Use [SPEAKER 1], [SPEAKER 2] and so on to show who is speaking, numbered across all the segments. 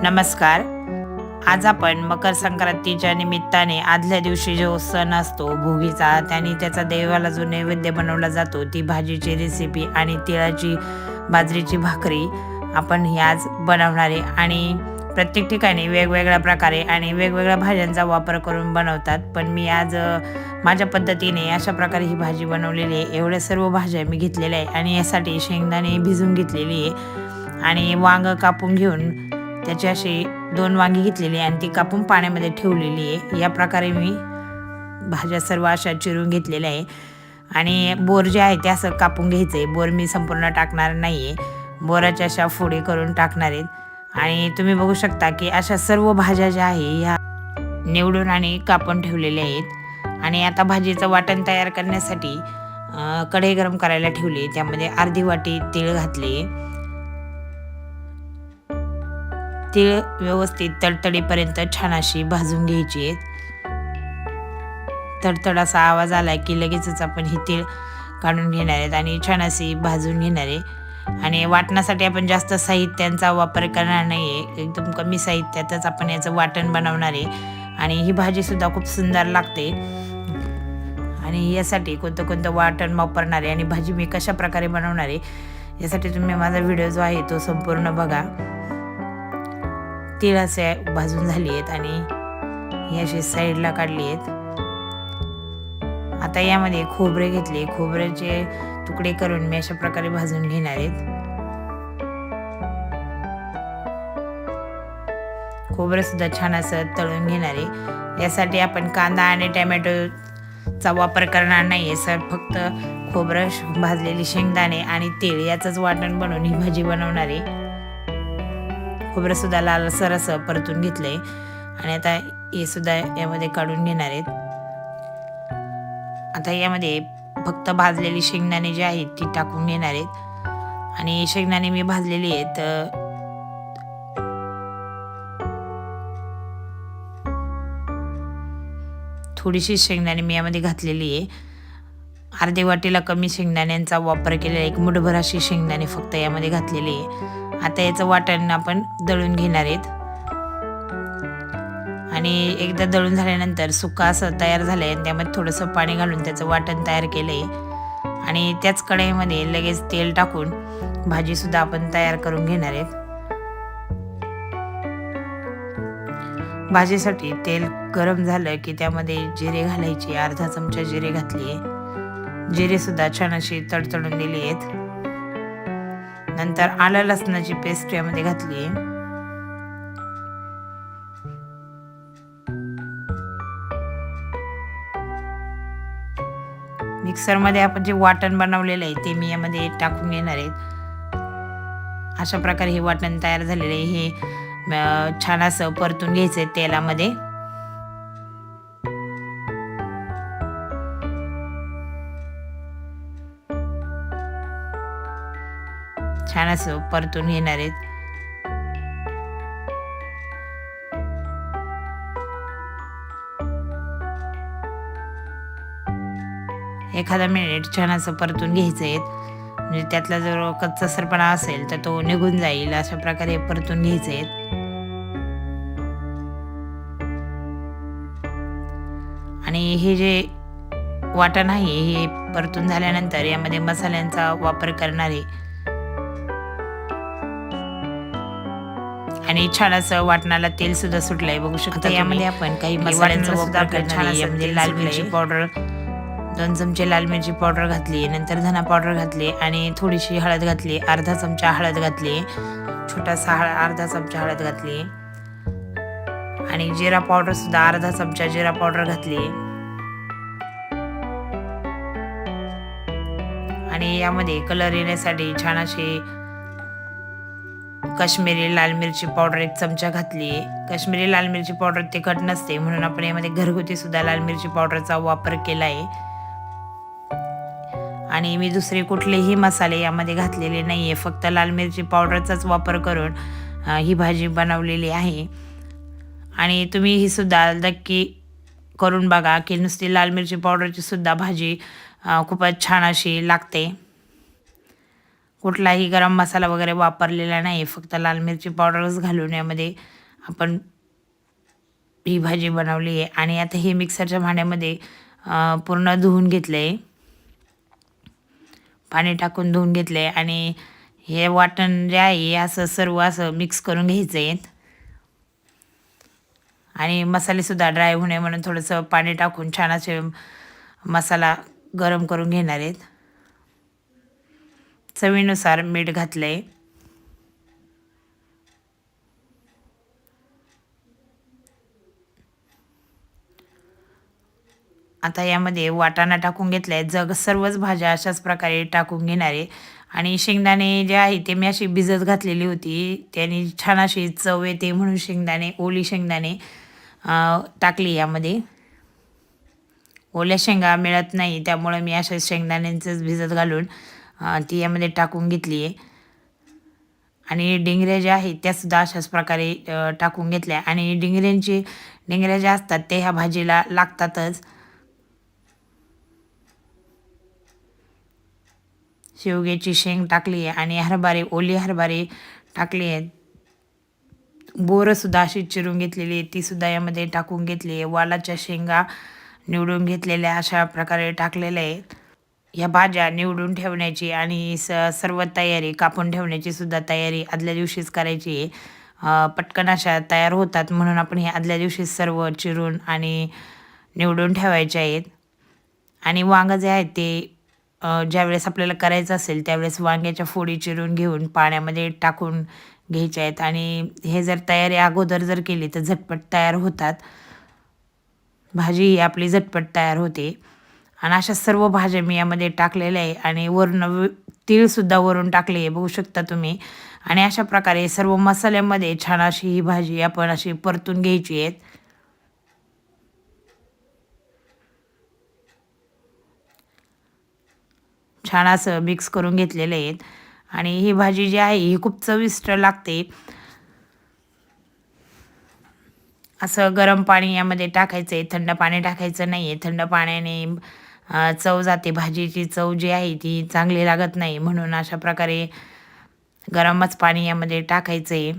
[SPEAKER 1] नमस्कार. आज आपण मकर संक्रांतीच्या निमित्ताने आदल्या दिवशी जो सण असतो भोगीचा, त्याने त्याचा देवाला जो नैवेद्य बनवला जातो ती भाजीची रेसिपी आणि तिळाची बाजरीची भाकरी आपण ही आज बनवणार आहे. आणि प्रत्येक ठिकाणी वेगवेगळ्या प्रकारे आणि वेगवेगळ्या भाज्यांचा वापर करून बनवतात, पण मी आज माझ्या पद्धतीने अशा प्रकारे ही भाजी बनवलेली आहे. एवढ्या सर्व भाज्या मी घेतलेल्या आहे आणि यासाठी शेंगदाणे भिजून घेतलेली आहे आणि वांग कापून घेऊन त्याची अशी 2 वांगी घेतलेली आणि ती कापून पाण्यामध्ये ठेवलेली आहे. या प्रकारे मी भाज्या सर्व अशा चिरून घेतलेल्या आहे. आणि बोर जे आहे ते असं कापून घ्यायचं आहे. बोर मी संपूर्ण टाकणार नाही आहे, बोराच्या अशा फोडी करून टाकणार आहेत. आणि तुम्ही बघू शकता की अशा सर्व भाज्या ज्या आहे ह्या निवडून आणि कापून ठेवलेल्या आहेत. आणि आता भाजीचं वाटण तयार करण्यासाठी कढई गरम करायला ठेवली. त्यामध्ये अर्धी वाटी तीळ घातले. तीळ व्यवस्थित तडतडीपर्यंत छान अशी भाजून घ्यायची आहेत. तडतड असा आवाज आला की लगेचच आपण ही तीळ काढून घेणार आहेत आणि छान अशी भाजून घेणार आहे. आणि वाटणासाठी आपण जास्त साहित्यांचा वापर करणार नाही आहे, एकदम कमी साहित्यातच आपण याचं वाटण बनवणार आहे. आणि ही भाजीसुद्धा खूप सुंदर लागते. आणि यासाठी कोणतं कोणतं वाटण वापरणार आहे आणि भाजी मी कशा प्रकारे बनवणार आहे यासाठी तुम्ही माझा व्हिडिओ जो आहे तो संपूर्ण बघा. तीळ असे भाजून झाली आहेत आणि ही अशी साईडला काढली आहेत. आता यामध्ये खोबरे घेतले. खोबऱ्याचे तुकडे करून मी अशा प्रकारे भाजून घेणार आहेत. खोबरं सुद्धा छान असं तळून घेणार आहे. यासाठी आपण कांदा आणि टोमॅटोचा वापर करणार नाही आहे सर, फक्त खोबरं, भाजलेली शेंगदाणे आणि तीळ याचंच वाटण बनवून ही भाजी बनवणार आहे. खोबरं सुद्धा लालसर असं परतून घेतलंय आणि आता हे सुद्धा यामध्ये काढून घेणार आहेत. आता यामध्ये फक्त भाजलेली शेंगदाणे जे आहेत ती टाकून घेणार आहेत. आणि शेंगदाणे मी भाजलेली आहेत. थोडीशी शेंगदाणे मी यामध्ये घातलेली आहे. अर्धी वाटीला कमी शेंगदाण्यांचा वापर केलेला आहे. 1 मुठभर अशी शेंगदाणे फक्त यामध्ये घातलेली आहे. आता याचं वाटण आपण दळून घेणार आहेत. आणि एकदा दळून झाल्यानंतर सुका असं तयार झालं आहे आणि त्यामध्ये थोडंसं पाणी घालून त्याचं वाटण तयार केलं आहे. आणि त्याच कढईमध्ये लगेच तेल टाकून भाजीसुद्धा आपण तयार करून घेणार आहेत. भाजीसाठी तेल गरम झालं की त्यामध्ये जिरे घालायचे. अर्धा चमचा जिरे घातले. जिरेसुद्धा छान अशी तडतडून दिली आहेत. नंतर आलं लसणाची पेस्ट यामध्ये घातली. मिक्सरमध्ये आपण जे वाटण बनवलेलं आहे ते मी यामध्ये टाकून घेणार आहेत. अशा प्रकारे हे वाटण तयार झालेलं आहे. हे छान असं परतून घ्यायचं आहे तेलामध्ये. छान असं परतून घेणार आहेत. एखादा मिनिट छान असं परतून घ्यायचं आहे, म्हणजे त्यातला जर कच्चा सरपणा असेल तर तो निघून जाईल. अशा प्रकारे परतून घ्यायचं आहे. आणि हे जे वाटण आहे हे परतून झाल्यानंतर यामध्ये मसाल्यांचा वापर करणार आहे. आणि छान असं वाटणाला तेल सुद्धा सुटलंय बघू शकता. यामध्ये आपण काही मसाल्यांचा वापर करणार आहे. यामध्ये लाल मिरची पावडर 2 चमचे लाल मिरची पावडर घातली. नंतर धना पावडर घातली आणि थोडीशी हळद घातली. अर्धा चमचा हळद घातली. छोटासा अर्धा चमचा हळद घातली. आणि जिरा पावडर सुद्धा अर्धा चमचा जिरा पावडर घातली. आणि यामध्ये कलर येण्यासाठी छान अशी काश्मीरी लाल मिरची पावडर 1 चमचा घातली. काश्मीरी लाल मिरची पावडर तिखट नसते म्हणून आपण यामध्ये घरगुती सुद्धा लाल मिरची पावडरचा वापर केला आहे. आणि मी दुसरे कुठलेही मसाले यामध्ये घातलेले नाही आहे, फक्त लाल मिरची पावडरचाच वापर करून ही भाजी बनवलेली आहे. आणि तुम्ही ही सुद्धा नक्की करून बघा की नुसती लाल मिरची पावडरची सुद्धा भाजी खूपच छान अशी लागते. कुठलाही गरम मसाला वगैरे वापरलेला नाही, फक्त लाल मिरची पावडरच घालून यामध्ये आपण ही भाजी बनवली आहे. आणि आता हे मिक्सरच्या भांड्यामध्ये पूर्ण धुवून घेतलं आहे, पाणी टाकून धुवून घेतलं आहे. आणि हे वाटण जे आहे हे असं सर्व असं मिक्स करून घ्यायचं आहे. आणि मसालेसुद्धा ड्राय होऊ नये म्हणून थोडंसं पाणी टाकून छान असे मसाला गरम करून घेणार आहेत. चवीनुसार मीठ घातलं आहे. आता यामध्ये वाटाणा टाकून घेतला आहे. सर्वच भाज्या अशाच प्रकारे टाकून घेणार आहे. आणि शेंगदाणे जे आहे ते मी अशी भिजत घातलेली होती, त्याने छान अशी चव येते म्हणून शेंगदाणे, ओली शेंगदाणे टाकली यामध्ये. ओल्या शेंगा मिळत नाही, त्यामुळे मी अशा शेंगदाण्यांचंच भिजत घालून ती यामध्ये टाकून घेतली आहे. आणि डिंगऱ्या ज्या आहेत त्यासुद्धा अशाच प्रकारे टाकून घेतल्या. आणि डिंगऱ्या ज्या असतात ते ह्या भाजीला लागतातच. शेवग्याची शेंग टाकली आहे आणि ओली हरभरे टाकली आहेत. बोरंसुद्धा अशी चिरून घेतलेली आहे, तीसुद्धा यामध्ये टाकून घेतली आहे. वालाच्या शेंगा निवडून घेतलेल्या अशा प्रकारे टाकलेल्या आहेत. ह्या भाज्या निवडून ठेवण्याची आणि सर्व तयारी, कापून ठेवण्याची सुद्धा तयारी आदल्या दिवशीच करायची आहे. पटकन अशा तयार होतात म्हणून आपण हे आदल्या दिवशीच सर्व चिरून आणि निवडून ठेवायचे आहेत. आणि वांगं जे आहेत ते ज्यावेळेस आपल्याला करायचं असेल त्यावेळेस वांग्याच्या फोडी चिरून घेऊन पाण्यामध्ये टाकून घ्यायच्या आहेत. आणि हे जर तयारी अगोदर जर केली तर झटपट तयार होतात. भाजी ही आपली झटपट तयार होते. आणि अशा सर्व भाज्या मी यामध्ये टाकलेल्या आहे. आणि वरून तीळसुद्धा वरून टाकले आहे, बघू शकता तुम्ही. आणि अशा प्रकारे सर्व मसाल्यामध्ये छान अशी ही भाजी आपण अशी परतून घ्यायची आहे. छान असं मिक्स करून घेतलेले आहेत. आणि ही भाजी जी आहे ही खूप चविष्ट लागते. असं गरम पाणी यामध्ये टाकायचं आहे, थंड पाणी टाकायचं नाही आहे. थंड पाण्याने चव जाते, भाजीची चव जी आहे ती चांगली लागत नाही. म्हणून अशा प्रकारे गरमच पाणी यामध्ये टाकायचं आहे.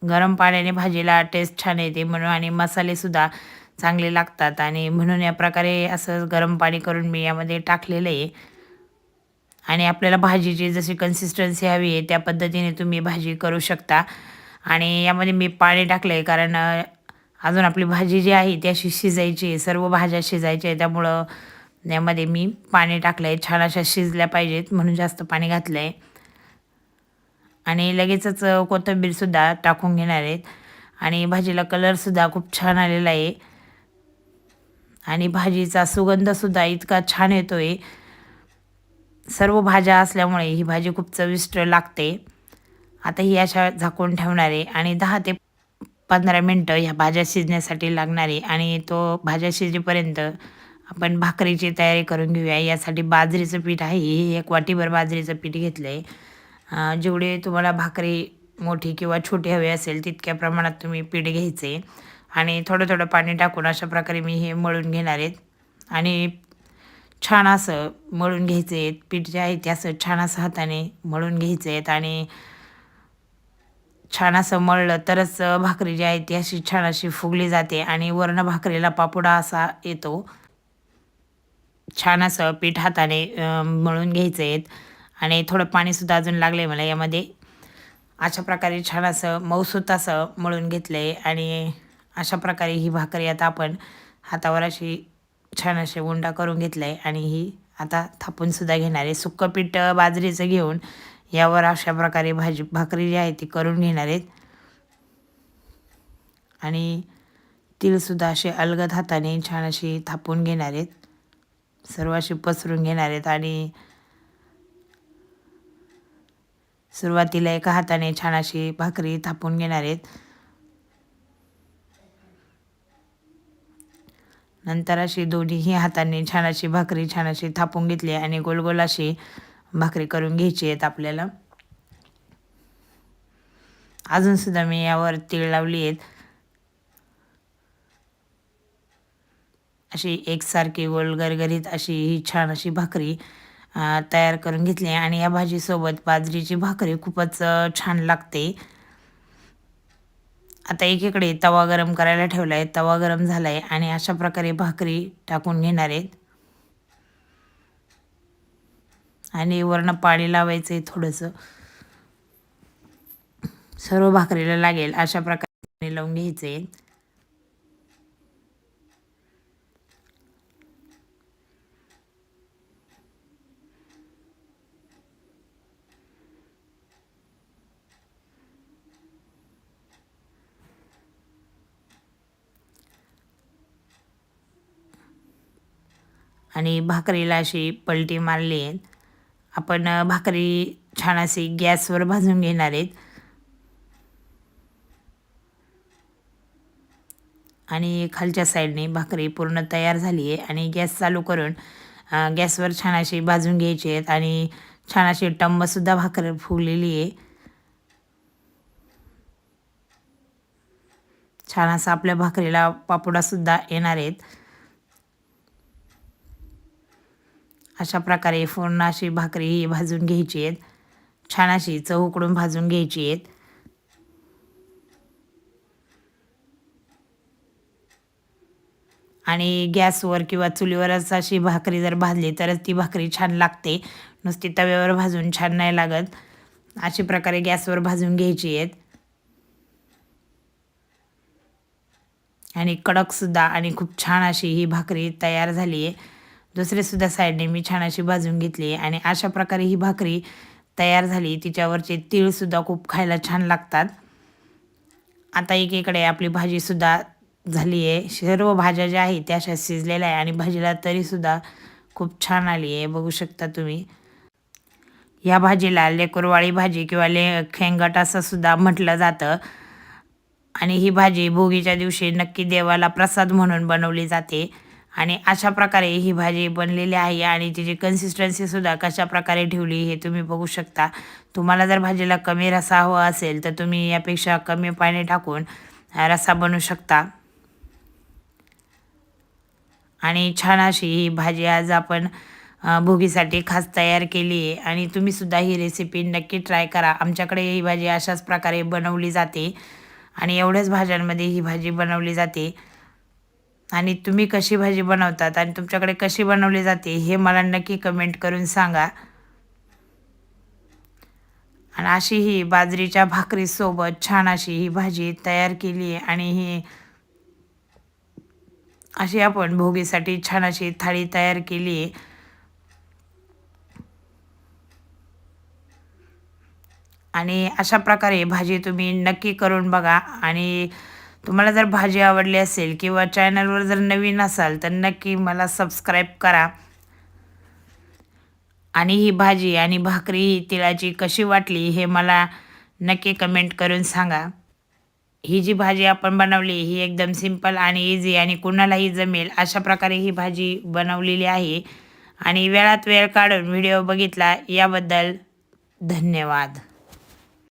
[SPEAKER 1] गरम पाण्याने भाजीला टेस्ट छान येते म्हणून, आणि मसालेसुद्धा चांगले लागतात. आणि म्हणून या प्रकारे असं गरम पाणी करून मी यामध्ये टाकलेलं आहे. आणि आपल्याला भाजीची जशी कन्सिस्टन्सी हवी आहे त्या पद्धतीने तुम्ही भाजी करू शकता. आणि यामध्ये मी पाणी टाकलं आहे कारण अजून आपली भाजी जी आहे ती अशी शिजायची आहे, सर्व भाज्या शिजायच्या आहे, त्यामुळं यामध्ये मी पाणी टाकलं आहे. छान अशा शिजल्या पाहिजेत म्हणून जास्त पाणी घातलं आहे. आणि लगेचच कोथिंबीरसुद्धा टाकून घेणार आहेत. आणि भाजीला कलरसुद्धा खूप छान आलेला आहे. आणि भाजीचा सुगंधसुद्धा इतका छान येतो आहे. सर्व भाज्या असल्यामुळे ही भाजी खूप चविष्ट लागते. आता ही अशा झाकून ठेवणार आहे आणि 10 ते 15 मिनटं ह्या भाज्या शिजण्यासाठी लागणार आहे. आणि तो भाज्या शिजेपर्यंत आपण भाकरीची तयारी करून घेऊया. यासाठी बाजरीचं पीठ आहे, हे 1 वाटीभर बाजरीचं पीठ घेतलं आहे. जेवढे तुम्हाला भाकरी मोठी किंवा छोटी हवी असेल तितक्या प्रमाणात तुम्ही पीठ घ्यायचे. आणि थोडं थोडं पाणी टाकून अशा प्रकारे मी हे मळून घेणार आहेत. आणि छान असं मळून घ्यायचे आहेत. पीठ जे आहे ते असं छान असं हाताने मळून घ्यायचे आहेत. आणि छान असं मळलं तरच भाकरी जी आहे ती अशी छान अशी फुगली जाते आणि वरनं भाकरीला पापुडा असा येतो. छान असं पीठ हाताने मळून घ्यायचे आहेत. आणि थोडं पाणीसुद्धा अजून लागलं आहे मला यामध्ये. अशा प्रकारे छान असं मऊसूत असं मळून घेतलं आहे. आणि अशा प्रकारे ही भाकरी आता आपण हातावर अशी छान असे उंडा करून घेतला आहे. आणि ही आता थापूनसुद्धा घेणार आहे. सुक्कं पीठ बाजरीचं घेऊन यावर अशा प्रकारे भाकरी जी आहे ती करून घेणार आहेत. आणि तीळसुद्धा असे अलगद हाताने छान अशी थापून घेणार आहेत. सर्व अशी पसरून घेणार आहेत. आणि सुरुवातीला एका हाताने छान अशी भाकरी थापून घेणार आहेत. नंतर अशी दोन्हीही हातांनी छान अशी भाकरी छान अशी थापून घेतली आणि गोल गोल अशी भाकरी करून घ्यायची आहेत आपल्याला. अजूनसुद्धा मी यावर तीळ लावली आहेत. अशी एकसारखी गोल गरगरीत अशी ही छान अशी भाकरी तयार करून घेतली आणि या भाजीसोबत बाजरीची भाकरी खूपच छान लागते. आता एकीकडे तवा गरम करायला ठेवला आहे. तवा गरम झाला आहे आणि अशा प्रकारे भाकरी टाकून घेणार आहेत आणि वरनं पाणी लावायचं आहे थोडंसं. सर्व भाकरीला लागेल अशा प्रकारे पाणी लावून घ्यायचं आहे. आणि भाकरीला अशी पलटी मारली आहे. आपण भाकरी छान अशी गॅसवर भाजून घेणार आहेत आणि खालच्या साईडने भाकरी पूर्ण तयार झाली आहे आणि गॅस चालू करून गॅसवर छान अशी भाजून घ्यायची आहेत आणि छान अशी टम्मसुद्धा भाकर फुगलेली आहे. छान असं आपल्या भाकरीला पापुडासुद्धा येणार आहेत. अशा प्रकारे पूर्ण अशी भाकरी ही भाजून घ्यायची आहेत. छान अशी चव उकडून भाजून घ्यायची आहेत. आणि गॅसवर किंवा चुलीवरच अशी भाकरी जर भाजली तरच ती भाकरी छान लागते. नुसती तव्यावर भाजून छान नाही लागत. अशी प्रकारे गॅसवर भाजून घ्यायची आहेत आणि कडकसुद्धा आणि खूप छान अशी ही भाकरी तयार झाली आहे. दुसरीसुद्धा साईडने मी छान अशी भाजून घेतली आहे आणि अशा प्रकारे ही भाकरी तयार झाली. तिच्यावरचे तीळसुद्धा खूप खायला छान लागतात. आता एकीकडे आपली भाजीसुद्धा झाली आहे. सर्व भाज्या ज्या आहेत त्या अशा शिजलेल्या आहे आणि भाजीला तरीसुद्धा खूप छान आली आहे. बघू शकता तुम्ही. या भाजीला लेकुरवाळी भाजी किंवा खेंगट असं सुद्धा म्हटलं जातं आणि ही भाजी भोगीच्या दिवशी नक्की देवाला प्रसाद म्हणून बनवली जाते. आणि अशा प्रकारे ही भाजी बनलेली आहे आणि तिची कन्सिस्टन्सीसुद्धा कशा प्रकारे ठेवली हे तुम्ही बघू शकता. तुम्हाला जर भाजीला कमी रस्सा हवा असेल तर तुम्ही यापेक्षा कमी पाणी टाकून रस्सा बनवू शकता. आणि छान अशी ही भाजी आज आपण भोगीसाठी खास तयार केली आहे आणि तुम्हीसुद्धा ही रेसिपी नक्की ट्राय करा. आमच्याकडे ही भाजी अशाच प्रकारे बनवली जाते आणि एवढ्याच भाज्यांमध्ये ही भाजी बनवली जाते. आणि तुम्ही कशी भाजी बनवतात आणि तुमच्याकडे कशी बनवली जाते हे मला नक्की कमेंट करून सांगा. आणि अशी ही बाजरीच्या भाकरीसोबत छान अशी ही भाजी तयार केली आहे आणि ही अशी आपण भोगीसाठी छान अशी थाळी तयार केली आहे. आणि अशा प्रकारे भाजी तुम्ही नक्की करून बघा. आणि तुम्हाला जर भाजी आवडली असेल किंवा चॅनलवर जर नवीन असाल तर नक्की मला सबस्क्राईब करा. आणि ही भाजी आणि भाकरी ही तिळाची कशी वाटली हे मला नक्की कमेंट करून सांगा. ही जी भाजी आपण बनवली ही एकदम सिंपल आणि इझी आणि कुणालाही जमेल अशा प्रकारे ही भाजी बनवलेली आहे. आणि वेळात वेळ काढून व्हिडिओ बघितला याबद्दल धन्यवाद.